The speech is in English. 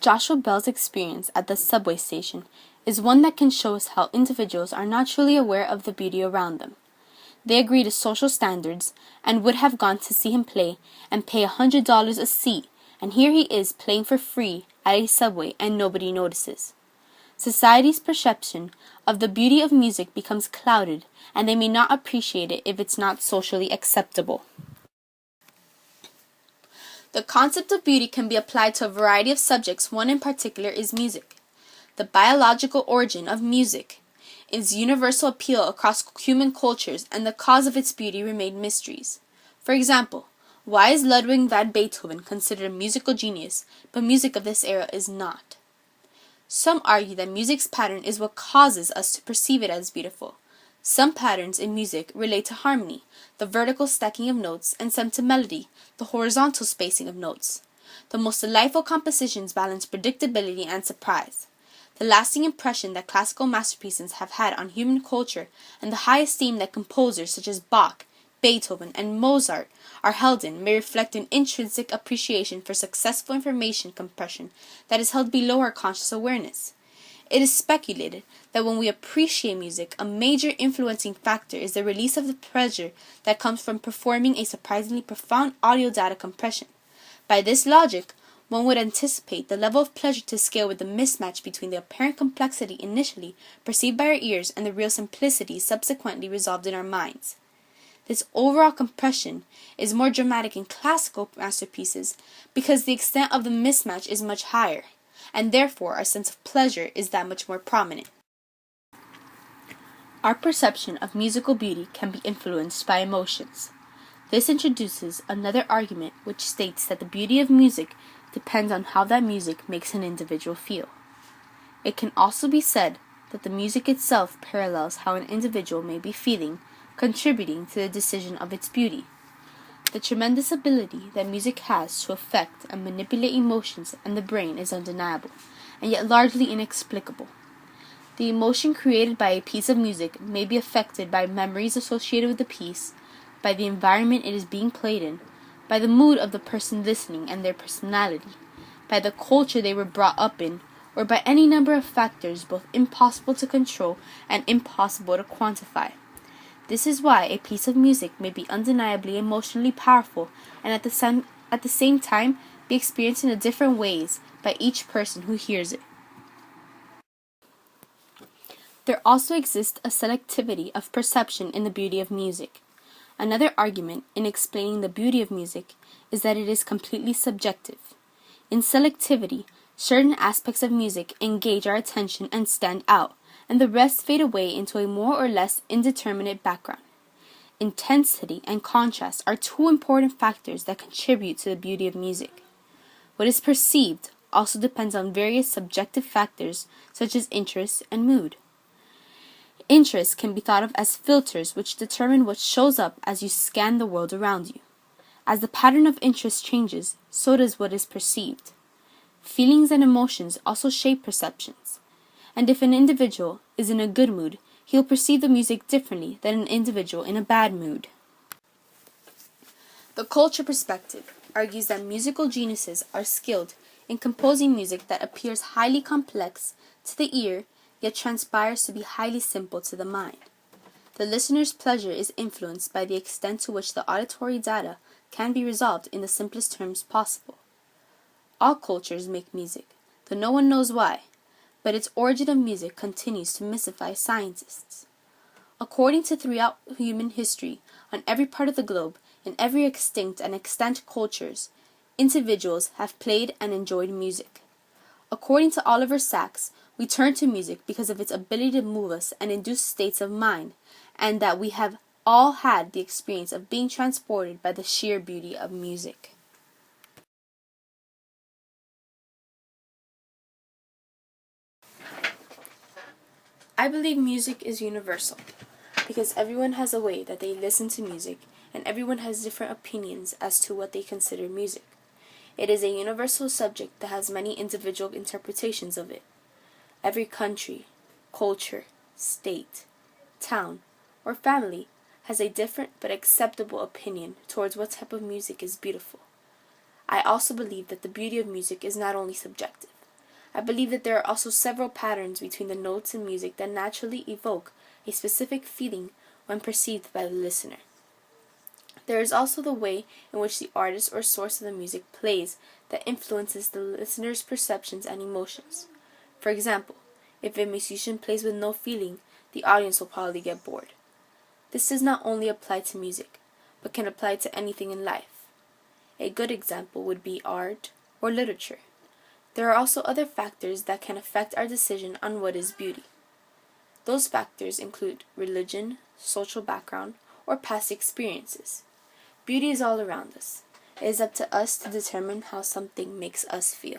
Joshua Bell's experience at the subway station is one that can show us how individuals are not truly aware of the beauty around them. They agree to social standards and would have gone to see him play and pay $100 a seat, and here he is playing for free at a subway and nobody notices. Society's perception of the beauty of music becomes clouded, and they may not appreciate it if it's not socially acceptable. The concept of beauty can be applied to a variety of subjects. One in particular is music. The biological origin of music, its universal appeal across human cultures, and the cause of its beauty remain mysteries. For example, why is Ludwig van Beethoven considered a musical genius, but music of this era is not? Some argue that music's pattern is what causes us to perceive it as beautiful. Some patterns in music relate to harmony, the vertical stacking of notes, and some to melody, the horizontal spacing of notes. The most delightful compositions balance predictability and surprise. The lasting impression that classical masterpieces have had on human culture and the high esteem that composers such as Bach, Beethoven, and Mozart are held in may reflect an intrinsic appreciation for successful information compression that is held below our conscious awareness. It is speculated that when we appreciate music, a major influencing factor is the release of the pleasure that comes from performing a surprisingly profound audio data compression. By this logic, one would anticipate the level of pleasure to scale with the mismatch between the apparent complexity initially perceived by our ears and the real simplicity subsequently resolved in our minds. This overall compression is more dramatic in classical masterpieces because the extent of the mismatch is much higher, and therefore our sense of pleasure is that much more prominent. Our perception of musical beauty can be influenced by emotions. This introduces another argument which states that the beauty of music depends on how that music makes an individual feel. It can also be said that the music itself parallels how an individual may be feeling, contributing to the decision of its beauty. The tremendous ability that music has to affect and manipulate emotions and the brain is undeniable, and yet largely inexplicable. The emotion created by a piece of music may be affected by memories associated with the piece, by the environment it is being played in, by the mood of the person listening and their personality, by the culture they were brought up in, or by any number of factors both impossible to control and impossible to quantify. This is why a piece of music may be undeniably emotionally powerful and at the same time be experienced in different ways by each person who hears it. There also exists a selectivity of perception in the beauty of music. Another argument in explaining the beauty of music is that it is completely subjective. In selectivity, certain aspects of music engage our attention and stand out, and the rest fade away into a more or less indeterminate background. Intensity and contrast are two important factors that contribute to the beauty of music. What is perceived also depends on various subjective factors such as interest and mood. Interest can be thought of as filters which determine what shows up as you scan the world around you. As the pattern of interest changes, so does what is perceived. Feelings and emotions also shape perceptions. And if an individual is in a good mood, he'll perceive the music differently than an individual in a bad mood. The culture perspective argues that musical geniuses are skilled in composing music that appears highly complex to the ear, yet transpires to be highly simple to the mind. The listener's pleasure is influenced by the extent to which the auditory data can be resolved in the simplest terms possible. All cultures make music, though no one knows why, but its origin of music continues to mystify scientists. According to throughout human history, on every part of the globe, in every extinct and extant cultures, individuals have played and enjoyed music. According to Oliver Sacks, we turn to music because of its ability to move us and induce states of mind, and that we have all had the experience of being transported by the sheer beauty of music. I believe music is universal because everyone has a way that they listen to music and everyone has different opinions as to what they consider music. It is a universal subject that has many individual interpretations of it. Every country, culture, state, town, or family has a different but acceptable opinion towards what type of music is beautiful. I also believe that the beauty of music is not only subjective. I believe that there are also several patterns between the notes in music that naturally evoke a specific feeling when perceived by the listener. There is also the way in which the artist or source of the music plays that influences the listener's perceptions and emotions. For example, if a musician plays with no feeling, the audience will probably get bored. This does not only apply to music, but can apply to anything in life. A good example would be art or literature. There are also other factors that can affect our decision on what is beauty. Those factors include religion, social background, or past experiences. Beauty is all around us. It is up to us to determine how something makes us feel.